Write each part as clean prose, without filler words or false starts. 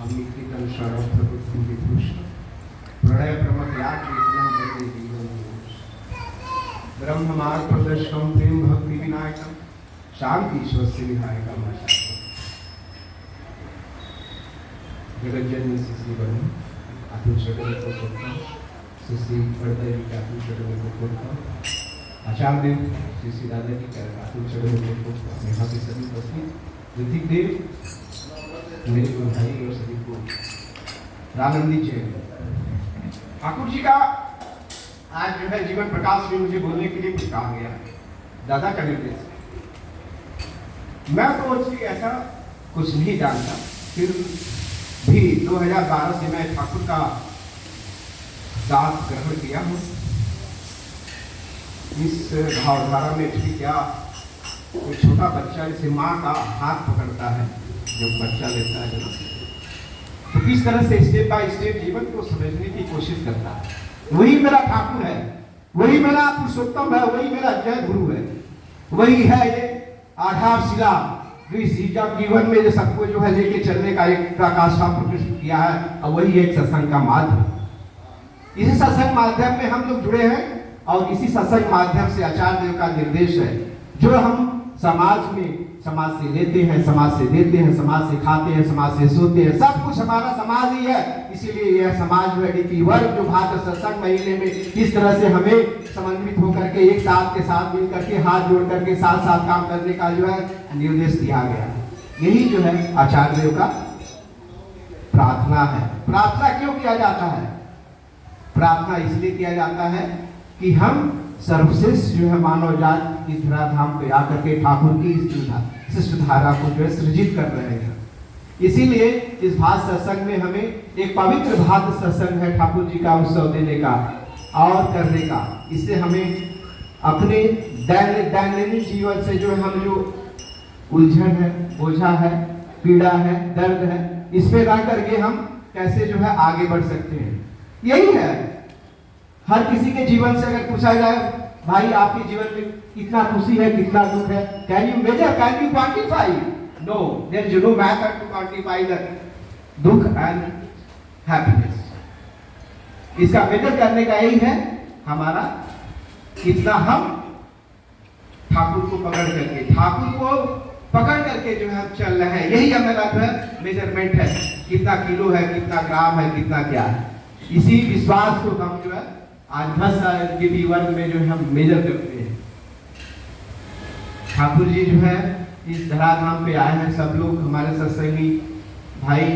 कीर्तन शरण प्रभु विभूष प्रणय प्रमत्याग कीर्तन वंदे जीवन ब्रह्म मार्ग प्रदर्शकम प्रेम भक्ति विनायकम शांति स्वस्य विधायकम जगत जननी श्री बने आत्म शरण को खोलता श्री पर्दे की आत्म शरण को खोलता आचार्य देव श्री दादा जी का आत्म शरण को खोलता यहाँ के सभी उपस्थित ऋतिक देव मेरे को भाई और सभी को रानंदी जय ठाकुर जी का आज जो है जीवन प्रकाश में मुझे बोलने के लिए कुछ कहा गया दादा का निर्देश। मैं तो एक्चुअली ऐसा कुछ नहीं जानता, फिर भी 2012 से मैं ठाकुर का दास ग्रहण किया हूँ। इस भावधारा में एक्चुअली क्या कोई छोटा बच्चा जैसे माँ का हाथ पकड़ता है जब बच्चा लेता है जन्म, तो किस तरह से स्टेप बाय स्टेप जीवन को समझने की कोशिश करता है, वही मेरा ठाकुर है, वही मेरा पुरुषोत्तम है, वही मेरा जय गुरु है, वही है ये आधारशिला जो इस जीवन में जो सबको जो है लेके चलने का एक प्रकाशा प्रकृष्ट किया है, और वही एक सत्संग का माध्यम। इसी सत्संग माध्यम में हम लोग जुड़े हैं और इसी सत्संग माध्यम से आचार्य देव का निर्देश है जो हम समाज में समाज से लेते हैं, समाज से देते हैं, समाज से खाते हैं, समाज से सोते हैं, सब कुछ हमारा समाज ही है। इसीलिए यह समाज डीपी वर्ग जो भाद्र सत्संग महीने में इस तरह से हमें समन्वित होकर के एक साथ के साथ मिल करके हाथ जोड़ करके साथ साथ काम करने का जो है निर्देश दिया गया। यही जो है आचार्य देव का प्रार्थना है। प्रार्थना क्यों किया जाता है? प्रार्थना इसलिए किया जाता है कि हम सर्वश्रेष्ठ जो है मानव जात इस धराधाम पे आकर के ठाकुर की शिष्ट धारा को जो है सृजित कर रहे हैं। इसीलिए इस भात सत्संग में हमें एक पवित्र भात सत्संग है ठाकुर जी का उत्सव देने का और करने का। इससे हमें अपने दैनिक जीवन से जो है हम जो उलझन है, बोझा है, पीड़ा है, दर्द है, इस पे रह करके हम कैसे जो है आगे बढ़ सकते हैं, यही है। हर किसी के जीवन से अगर पूछा जाए भाई आपके जीवन में कितना खुशी है, कितना दुख है, can you measure, can you quantify? No, there is no method to quantify the दुख एंड हैप्पीनेस। इसका मेजर करने का यही है हमारा कितना हम ठाकुर को पकड़ करके जो है चल रहे हैं, यही हमारा जो है मेजरमेंट है। कितना किलो है, कितना ग्राम है, कितना क्या है, इसी विश्वास को हम जो है आज 10 साल के जीवन में जो हम मेजर करते हैं। ठाकुर जी जो है इस धराधाम पे आए हैं, सब लोग हमारे सत्संगी भाई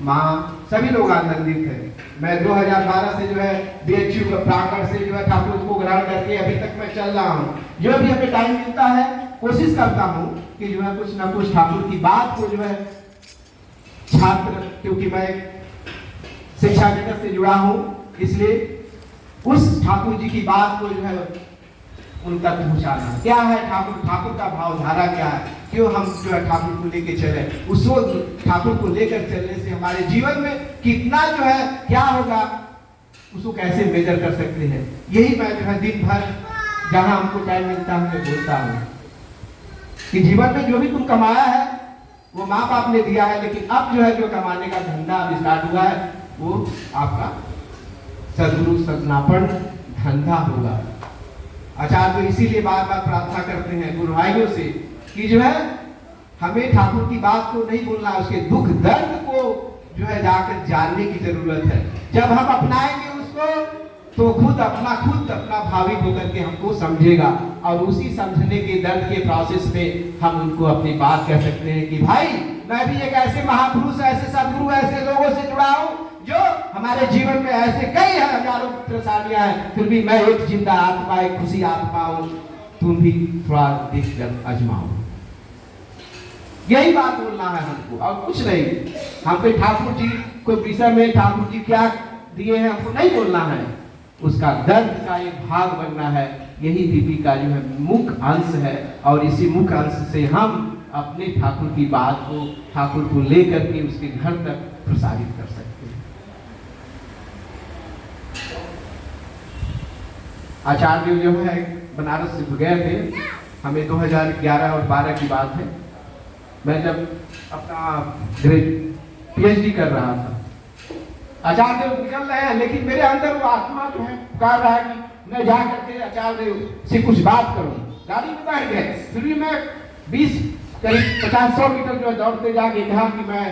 माँ सभी लोग आनंदित हैं। मैं 2012 से जो है बीएचयू का प्रांगण से जो है ठाकुर को ग्रहण करके अभी तक मैं चल रहा हूँ। जो भी हमें टाइम मिलता है कोशिश करता हूँ कि जो है कुछ ना कुछ ठाकुर की बात को जो है छात्र, क्योंकि मैं शिक्षा जगत से जुड़ा हूँ, इसलिए उस ठाकुर जी की बात को जो है उन तक पहुंचाना। क्या है ठाकुर का भावधारा क्या है, क्यों हम जो है ठाकुर को लेकर चले, उसको ठाकुर को लेकर चलने से हमारे जीवन में कितना जो है क्या होगा, उसको कैसे मेजर कर सकते हैं। यही मैं जो है दिन भर जहां हमको टाइम मिलता है मैं बोलता हूँ कि जीवन में जो भी तुम कमाया है वो माँ बाप ने दिया है, लेकिन अब जो है जो कमाने का धंधा स्टार्ट हुआ है वो आपका सदगुरु सदनापन धंधा होगा। आचार्य तो इसीलिए बार बार प्रार्थना करते हैं गुरु भाइयों से कि जो है हमें ठाकुर की बात को नहीं बोलना, उसके दुख दर्द को जो है जाकर जानने की जरूरत है। जब हम अपनाएंगे उसको तो खुद अपना भाविक होकर के हमको समझेगा, और उसी समझने के दर्द के प्रोसेस में हम उनको अपनी बात कह सकते हैं कि भाई मैं भी एक ऐसे महापुरुष, ऐसे सदगुरु, ऐसे लोगों से जुड़ा हूँ जो हमारे जीवन में ऐसे कई हजारों परेशानियां हैं, फिर भी मैं एक जिंदा आत्मा, एक खुशी आत्मा हूं, तुम भी थोड़ा देख कर आजमाओ। यही बात बोलना है हमको और कुछ नहीं। हम पे ठाकुर जी को विषय में ठाकुर जी क्या दिए हैं हमको नहीं बोलना है, उसका दर्द का एक भाग बनना है। यही दीपी का जो है मुख्य अंश है, और इसी मुख्य अंश से हम अपने ठाकुर की बात को ठाकुर को लेकर के उसके घर तक प्रसारित कर सकते हैं। आचार्य जो है बनारस से गए थे, हमें 2011 और 12 की बात है। मैं जब अपना पीएचडी कर रहा था। आचार्य देव निकल रहे हैं, लेकिन मेरे अंदर वो आत्मा जो है पुकार रहा है कि मैं जा करके आचार्य देव से कुछ बात करूं। गाड़ी में बैठ गए, फिर भी मैं 20 करीब 50-100 मीटर जो है दौड़ते जाके कहा कि मैं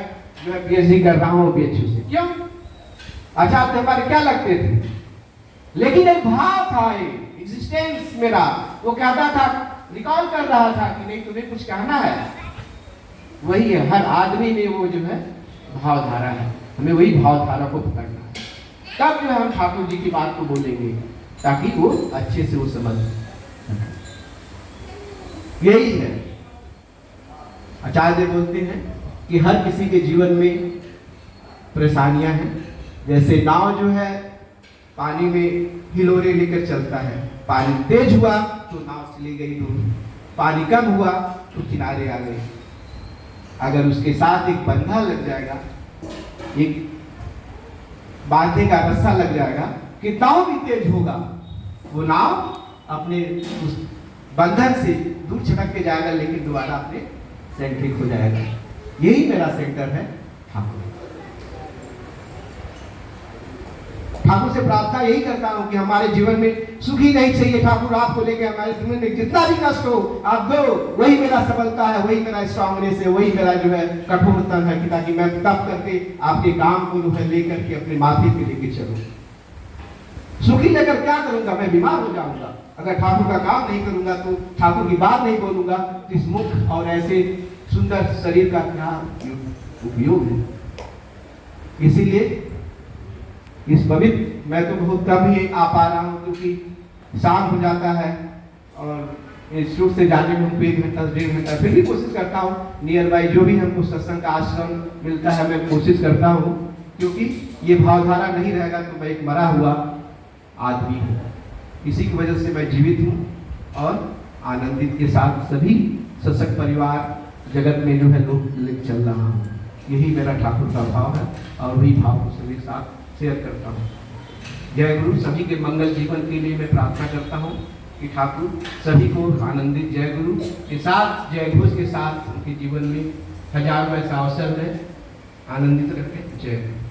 जो है पीएचडी कर रहा हूँ बीएचयू से। क्यों? आचार्य देव हमारे क्या लगते थे, लेकिन एक भाव था, एग्जिस्टेंस मेरा वो कहता था, रिकॉल कर रहा था कि नहीं तुम्हें कुछ कहना है। वही है, हर आदमी में वो जो है भावधारा है, हमें वही भावधारा को पकड़ना है। तब जो है हम ठाकुर जी की बात को बोलेंगे, ताकि वो अच्छे से वो समझ। यही है आचार्य बोलते हैं कि हर किसी के जीवन में परेशानियां हैं। जैसे नाव जो है पानी में हिलोरे लेकर चलता है, पानी तेज हुआ तो नाव चली गई दूर, पानी कम हुआ तो किनारे आ गई। अगर उसके साथ एक बंधा लग जाएगा, एक बांधने का रस्सा लग जाएगा कि नाव भी तेज होगा, वो नाव अपने उस बंधन से दूर छटक के जाएगा, लेकिन दोबारा अपने सेंट्रिक हो जाएगा। यही मेरा सेंटर है ठाकुर। ठाकुर से प्रार्थना यही करता हूँ कि हमारे जीवन में सुख ही नहीं चाहिए ठाकुर, आपको लेके हमारे जीवन में जितना भी कष्ट हो आप दो, वही मेरा सफलता है, वही मेरा स्ट्रांगनेस है, वही मेरा जो है कठोरतन है, कि ताकि मैं तप करके आपके काम को जो है लेकर के अपने माथे पे लेके चलूं। सुखी लेकर क्या करूंगा, मैं बीमार हो जाऊंगा। अगर ठाकुर का काम नहीं करूंगा तो ठाकुर की बात नहीं बोलूंगा, तो इस मुख और ऐसे सुंदर शरीर का क्या उपयोग है। इसीलिए इस पवित्र, मैं तो बहुत कम ही आ पा रहा हूँ क्योंकि शाम हो जाता है और इंस्टीट्यूट से जाने में हमको 1 घंटा 1.5 घंटा, फिर भी कोशिश करता हूँ नियर बाई जो भी हमको सत्संग का आश्रम मिलता है मैं कोशिश करता हूँ, क्योंकि ये भावधारा नहीं रहेगा तो मैं एक मरा हुआ आदमी हूँ। इसी की वजह से मैं जीवित हूँ और आनंदित के साथ सभी सत्संग परिवार जगत में जो है लोग चल रहा हूँ। यही मेरा ठाकुर का भाव है और वही भाव को सभी साथ शेयर करता हूँ। जय गुरु। सभी के मंगल जीवन के लिए मैं प्रार्थना करता हूँ कि ठाकुर सभी को आनंदित जय गुरु के साथ, जय घोष के साथ उनके जीवन में हजारों ऐसा अवसर है, आनंदित रखें। जय गुरु।